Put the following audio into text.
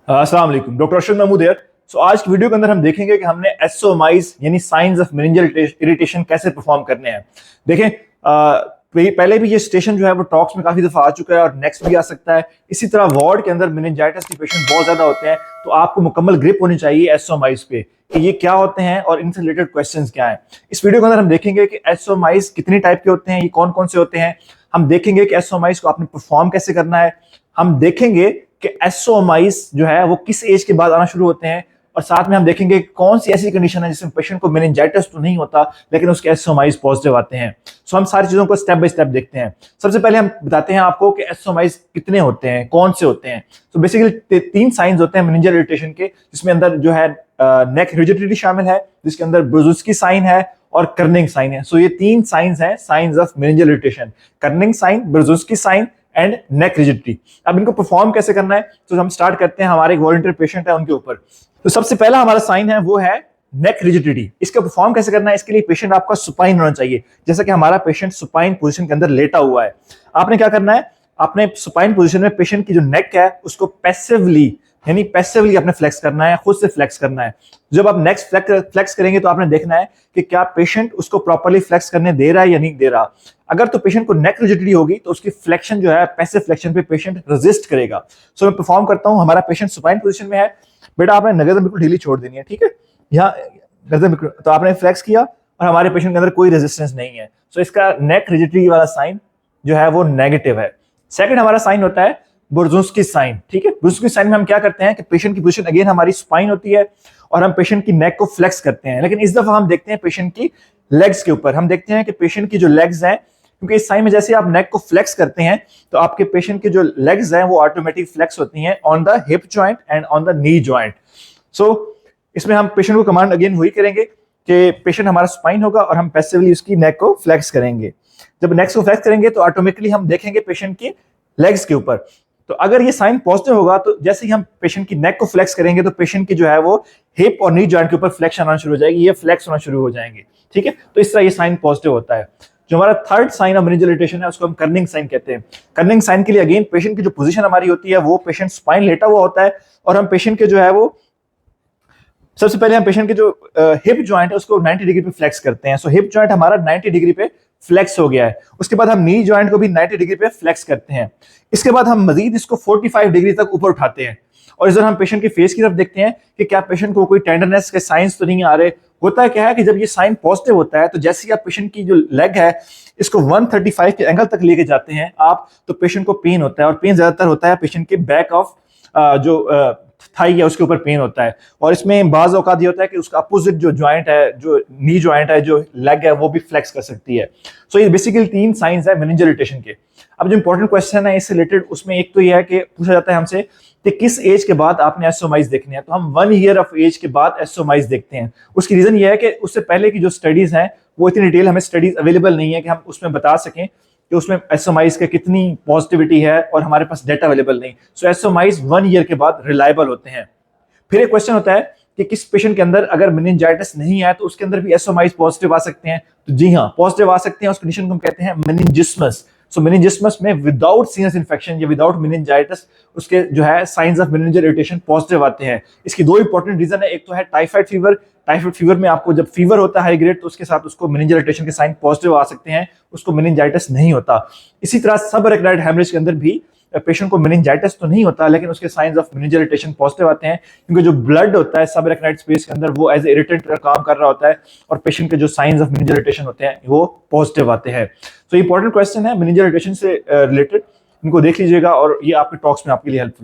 अस्सलाम वालेकुम, डॉक्टर अरशद महमूद है। आज की वीडियो के अंदर हम देखेंगे कि हमने एसओमाइज यानी साइंस ऑफ मेनिंजियल इरिटेशन कैसे परफॉर्म करने हैं। देखें, पहले भी ये स्टेशन जो है वो टॉक्स में काफी दफा आ चुका है और नेक्स्ट भी आ सकता है। इसी तरह वार्ड के अंदर मेनिंजाइटिस के पेशेंट बहुत ज्यादा होते हैं, तो आपको मुकम्मल ग्रिप होनी चाहिए एसओमाइज पे कि ये क्या होते हैं और इनसे रिलेटेड क्वेश्चंस क्या हैं। इस वीडियो के अंदर हम देखेंगे कि एसओमाइज कितने टाइप के होते हैं, ये कौन कौन से होते हैं। हम देखेंगे कि एसओमाइज को आपने परफॉर्म कैसे करना है। हम देखेंगे कि एसओमाइज जो है वो किस एज के बाद आना शुरू होते हैं, और साथ में हम देखेंगे कौन सी ऐसी कंडीशन है जिसमें पेशेंट को मेनिंजाइटिस तो नहीं होता लेकिन उसके एसओमाइज पॉजिटिव आते हैं। सो हम सारी चीजों को स्टेप बाय स्टेप देखते हैं। सबसे पहले हम बताते हैं आपको कि एसओमाइज कितने होते हैं, कौन से होते हैं। तो बेसिकली 3 साइंस होते हैं मेनिंजियल इरिटेशन के, जिसमें अंदर जो है नेक रिजिडिटी शामिल है, जिसके अंदर ब्रुजुस्की साइन है और कर्निंग साइन है। सो ये 3 साइंस हैं signs of meningeal irritation: Kernig sign, Brudzinski sign and neck rigidity. अब इनको परफॉर्म कैसे करना है, तो हम स्टार्ट करते हैं हमारे एक वॉलंटियर पेशेंट है उनके ऊपर। तो सबसे पहला हमारा साइन है वो है नेक रिजिडिटी। इसका परफॉर्म कैसे करना है, इसके लिए पेशेंट आपका सुपाइन होना चाहिए। जैसा कि हमारा पेशेंट सुपाइन पोजीशन के अंदर लेटा हुआ है, आपने क्या करना है, आपने सुपाइन पोजीशन में पेशेंट की जो नेक है उसको पैसिवली यानी पैसिवली आपने फ्लेक्स करना है, खुद से फ्लेक्स करना है। जब आप नेक्स्ट फ्लेक्स करेंगे तो आपने देखना है कि क्या पेशेंट उसको प्रॉपर्ली फ्लेक्स करने दे रहा है या नहीं दे रहा। अगर तो पेशेंट को नेक रिजिडिटी होगी तो उसकी फ्लेक्शन जो है पैसिव फ्लेक्शन पे पेशेंट रेजिस्ट करेगा। सो मैं परफॉर्म करता हूं, हमारा पेशेंट सुपाइन पोजीशन में है। बेटा आपने गर्दन बिल्कुल ढीली छोड़ देनी है, ठीक है। यहाँ गर्दन बिल्कुल, तो आपने फ्लेक्स किया और हमारे पेशेंट के अंदर कोई रेजिस्टेंस नहीं है। सो इसका नेक रिजिडिटी वाला साइन जो है वो नेगेटिव है। सेकंड हमारा साइन होता है बुर्जुस्की साइन, ठीक है। बुर्जुस्की साइन में हम क्या करते हैं कि पेशेंट की पोजीशन अगेन हमारी स्पाइन होती है और हम पेशेंट की नेक को फ्लेक्स करते हैं, लेकिन इस दफा हम देखते हैं पेशेंट की लेग्स के ऊपर। हम देखते हैं कि पेशेंट की जो लेग्स हैं, क्योंकि इस साइन में जैसे आप नेक को फ्लेक्स करते हैं तो आपके पेशेंट की जो लेग्स हैं वो ऑटोमेटिक फ्लेक्स होती हैं on the hip joint and on the knee joint. So इसमें हम पेशेंट को कमांड अगेन वही करेंगे कि पेशेंट हमारा स्पाइन होगा और हम पैसिवली उसकी नेक को फ्लेक्स करेंगे। जब नेक को फ्लेक्स करेंगे तो ऑटोमेटिकली हम देखेंगे पेशेंट की लेग्स के ऊपर। तो अगर ये साइन पॉजिटिव होगा तो जैसे ही हम पेशेंट की नेक को फ्लेक्स करेंगे तो पेशेंट की जो है वो हिप और नी जॉइंट के ऊपर फ्लेक्शन आना शुरू हो जाएगी, ये फ्लेक्स होना शुरू हो जाएंगे, ठीक है। तो इस तरह ये साइन पॉजिटिव होता है। जो हमारा third sign of meningeal irritation है उसको हम कर्निंग साइन कहते हैं। कर्निंग साइन के लिए अगेन पेशेंट की जो पोजीशन हमारी होती है वो पेशेंट स्पाइन लेटा हुआ होता है और हम पेशेंट के जो है वो सबसे पहले हम पेशेंट के जो हिप जॉइंट है उसको 90 डिग्री पे फ्लेक्स करते हैं। सो हिप जॉइंट हमारा 90 डिग्री पे फ्लेक्स हो गया है। उसके बाद हम नी जॉइंट को भी 90 डिग्री पे फ्लेक्स करते हैं। इसके बाद हम मजीद इसको 45 डिग्री तक ऊपर उठाते हैं और इस दौरान हम पेशेंट की फेस की तरफ देखते हैं कि क्या पेशेंट को कोई टेंडरनेस के साइंस तो नहीं आ रहे। होता क्या है कि जब ये साइन पॉजिटिव होता है तो जैसे ही आप पेशेंट की जो लेग है इसको 135 के एंगल तक लेके जाते हैं आप, तो पेशेंट को पेन होता है और पेन ज्यादातर होता है पेशेंट के बैक ऑफ जो थाई है उसके ऊपर पेन होता है। और इसमें बाज औकात ये होता है कि उसका अपोजिट जो जॉइंट है, जो नी जॉइंट है, जो लेग है, वो भी फ्लेक्स कर सकती है। सो ये बेसिकली 3 साइंस है मेनिंजियल इरिटेशन के। अब जो इंपॉर्टेंट क्वेश्चन है इससे रिलेटेड, उसमें एक तो ये है कि पूछा जाता है हमसे कि किस एज के बाद आपने एसओमाइज देखने हैं। तो हम 1 ईयर ऑफ एज के बाद एसओमाइज देखते हैं। उसकी रीजन ये है कि उससे पहले की जो स्टडीज हैं वो इतनी डिटेल हमें स्टडीज अवेलेबल नहीं है कि हम उसमें बता सकें कि उसमें एसओमाइज का कितनी पॉजिटिविटी है, और हमारे पास डेटा अवेलेबल नहीं। सो एसओमाइज 1 ईयर के बाद रिलायबल होते हैं। फिर एक क्वेश्चन होता है कि किस पेशेंट के अंदर अगर मेनिंजाइटिस नहीं है तो उसके अंदर भी एसओमाइज पॉजिटिव आ सकते हैं। तो जी हाँ, पॉजिटिव आ सकते हैं। उस कंडीशन को हम कहते हैं मेनिंजिस्मस। सो मेनिंजिस्मस में विदाउट सीरियस इन्फेक्शन या विदाउट मेनिंजाइटिस उसके जो है science of meningeal irritation positive आते हैं। इसकी 2 इंपॉर्टेंट रीजन है। एक तो है टाइफाइड फीवर। टाइफाइड फीवर में आपको जब फीवर होता है हाई ग्रेड तो उसके साथ उसको मेनिंजियल इरिटेशन के साइन पॉजिटिव आ सकते हैं, उसको मेनिंजाइटिस नहीं होता। इसी तरह सब अरेक्नाइड हेमरेज के अंदर भी पेशेंट को मेनिंजाइटिस तो नहीं होता लेकिन उसके science of meningeal irritation positive आते हैं, क्योंकि जो ब्लड होता है सब अरेक्नाइड स्पेस के अंदर वो एज इरिटेंट का काम कर रहा होता है और पेशेंट के जो साइंस ऑफ मेनिंजियल इरिटेशन होते हैं वो पॉजिटिव आते हैं। तो इंपॉर्टेंट क्वेश्चन है मेनिंजियल इरिटेशन से रिलेटेड, इनको देख लीजिएगा और ये आपके टॉक्स में आपके लिए हेल्पफुल होगा।